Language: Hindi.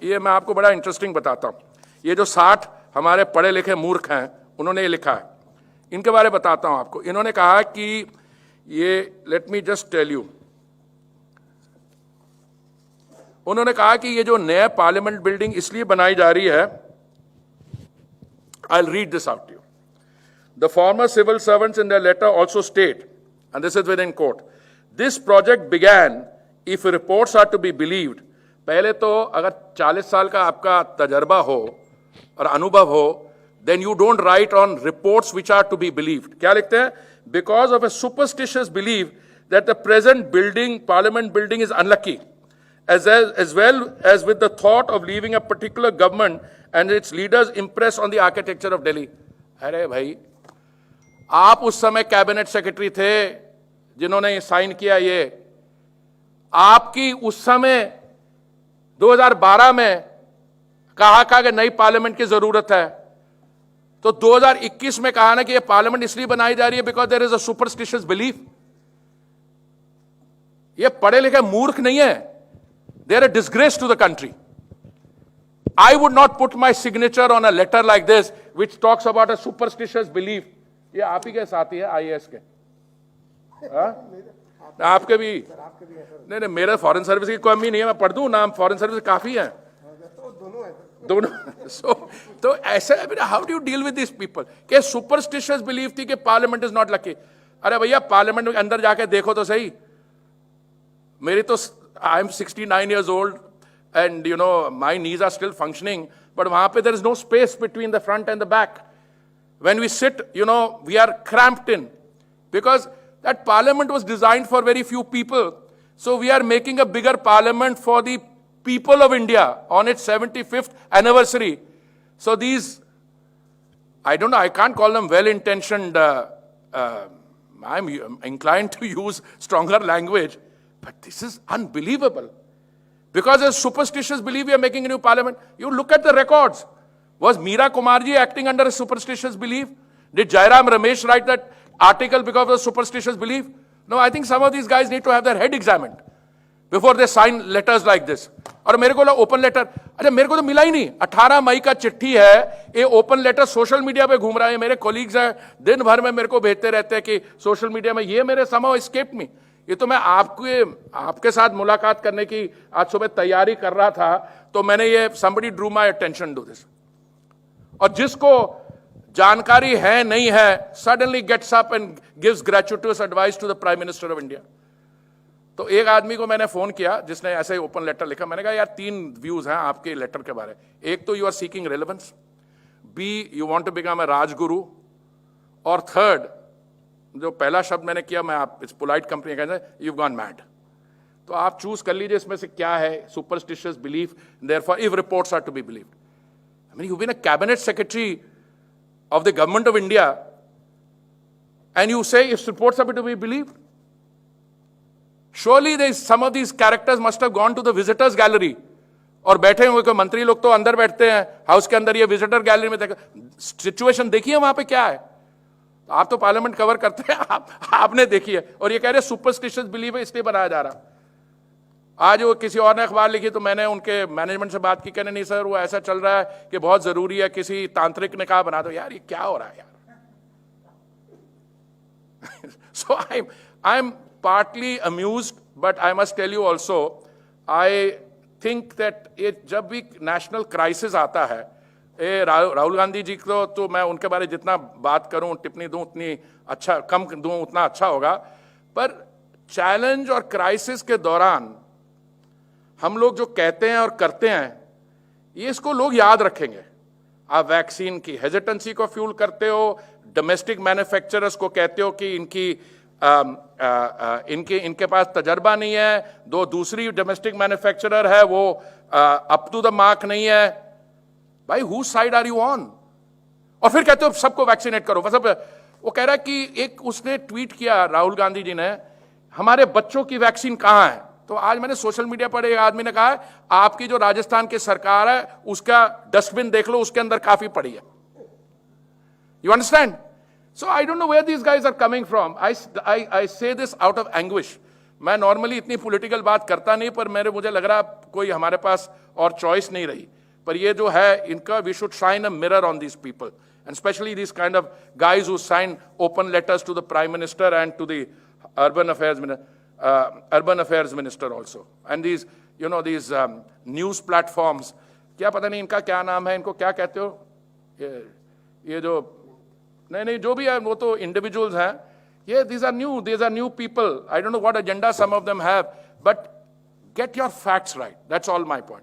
ये मैं आपको बड़ा इंटरेस्टिंग बताता हूँ। ये जो 60 हमारे पढ़े लिखे मूर्ख हैं, उन्होंने ये लिखा है, इनके बारे में बताता हूँ आपको। इन्होंने कहा कि ये, let me just tell you, उन्होंने कहा कि ये जो नया पार्लियामेंट बिल्डिंग इसलिए बनाई जा रही है, I will read this out to you. The former civil servants in the letter also state, and this is within quote, this project began if reports are to be believed. पहले तो अगर 40 साल का आपका तजर्बा हो और अनुभव हो, then you don't write on reports which are to be believed. क्या लिखते हैं? Because of a superstitious belief that the present building, parliament building, is unlucky, as well as with the thought of leaving a particular government and its leaders impressed on the architecture of Delhi. अरे भाई, आप उस समय कैबिनेट सेक्रेटरी थे जिन्होंने साइन किया ये। आपकी उस समय 2012 में कहा कि नई पार्लियामेंट की जरूरत है, तो 2021 में कहा ना कि ये पार्लियामेंट इसलिए बनाई जा रही है because there is a superstitious belief. ये पढ़े लिखे मूर्ख नहीं है, they are a disgrace to the country. I would not put my signature on a letter like this which talks about a superstitious belief. ये आप ही के साथी है IAS के, आपके भी नहीं, मेरे फॉरेन सर्विस की कमी नहीं है, मैं पढ़ दूं नाम, फॉरेन सर्विस काफी है दोनों। तो ऐसे how do you deal with this people के सुपरस्टिशियस बिलीफ थी कि पार्लियामेंट इज नॉट लकी। अरे भैया, पार्लियामेंट के अंदर जाके देखो तो सही। मेरी तो, I am 69 years old and you know my knees are still functioning, but वहां पे there is no space between the front and the back. When we sit, you know, we are cramped in because that parliament was designed for very few people. So we are making a bigger parliament for the people of India on its 75th anniversary. So these, I don't know, I can't call them well-intentioned, I'm inclined to use stronger language, but this is unbelievable. Because a superstitious belief we are making a new parliament. You look at the records. Was Meera Kumarji acting under a superstitious belief? Did Jairam Ramesh write that article because of a superstitious belief? No, I think some of these guys need to have their head examined before they sign letters like this. और मेरे को ओपन लेटर, अच्छा मेरे को तो मिला ही नहीं। 18 मई का चिट्ठी है, ये ओपन लेटर सोशल मीडिया पे घूम रहा है। मेरे कोलीग्स हैं, दिन भर में मेरे को भेजते रहते हैं कि सोशल मीडिया में ये मेरे somehow escaped me। ये तो मैं आपके साथ मुलाकात करने की आज सुबह तैयारी कर रहा था, तो मैंने ये somebody drew my attention to this। और जिसको जानकारी है नहीं है, suddenly gets up and gives gratuitous advice to the Prime Minister of India। तो एक आदमी को मैंने फोन किया जिसने ऐसे ही ओपन लेटर लिखा। मैंने कहा यार 3 व्यूज हैं आपके लेटर के बारे। एक तो you are seeking relevance, b you want to become a rajguru, और थर्ड, जो पहला शब्द मैंने किया, मैं आप इट्स पोलाइट कंपनी कहते हैं, यू गॉन मैड। तो आप चूज कर लीजिए इसमें से क्या है superstitious belief, therefore if reports are to be believed. I mean you been a cabinet secretary of the government of India and you say if reports are to be believed, surely some of these characters must have gone to the visitors gallery और बैठे हुए कोई मंत्री लोग तो अंदर बैठते हैं हाउस के अंदर, ये विजिटर गैलरी में देखा सिचुएशन देखिए वहां पे क्या है। आप तो पार्लियामेंट कवर करते हैं, आपने देखी है, और ये कह रहे सुपरस्टिशियस बिलीव है इसलिए बनाया जा रहा। आज वो किसी और ने अखबार लिखी तो मैंने उनके मैनेजमेंट से बात की, कहने नहीं सर वो ऐसा चल रहा है कि बहुत जरूरी है, किसी तांत्रिक ने कहा बना दो। यार ये क्या हो रहा है यार। So I am partly amused, but I must tell you also, I think that ये जब भी नेशनल क्राइसिस आता है, राहुल गांधी जी को तो मैं उनके बारे में जितना बात करूं, टिप्पणी दूं, उतनी अच्छा, कम दूं उतना अच्छा होगा। पर चैलेंज और क्राइसिस के दौरान हम लोग जो कहते हैं और करते हैं, ये इसको लोग याद रखेंगे। आप वैक्सीन की हेजिटेंसी को फ्यूल करते हो, डोमेस्टिक मैन्युफैक्चरर्स को कहते हो कि इनके पास तजर्बा नहीं है, दो दूसरी डोमेस्टिक मैन्युफैक्चरर है वो अप टू द मार्क नहीं है। भाई whose side are you on? और फिर कहते हो सबको वैक्सीनेट करो। सब वो कह रहा है कि एक उसने ट्वीट किया राहुल गांधी जी ने, हमारे बच्चों की वैक्सीन कहां है? तो आज मैंने सोशल मीडिया पर एक आदमी ने कहा है आपकी जो राजस्थान की सरकार है उसका डस्टबिन देख लो, उसके अंदर काफी पड़ी है। You understand? So I don't know where these guys are coming from. I say this out of anguish. मैं नॉर्मली इतनी पॉलिटिकल बात करता नहीं, पर मुझे लग रहा कोई हमारे पास और चॉइस नहीं रही, पर ये जो है इनका, we should shine a mirror on these people and especially these kind of guys who sign open letters to the Prime Minister and to the Urban Affairs Minister also. And these, you know, these news platforms, क्या पता नहीं इनका क्या नाम है, इनको क्या कहते हो, ये जो नहीं जो भी है वो तो individuals हैं, ये these are new people. I don't know what agenda some of them have, but get your facts right. That's all my point.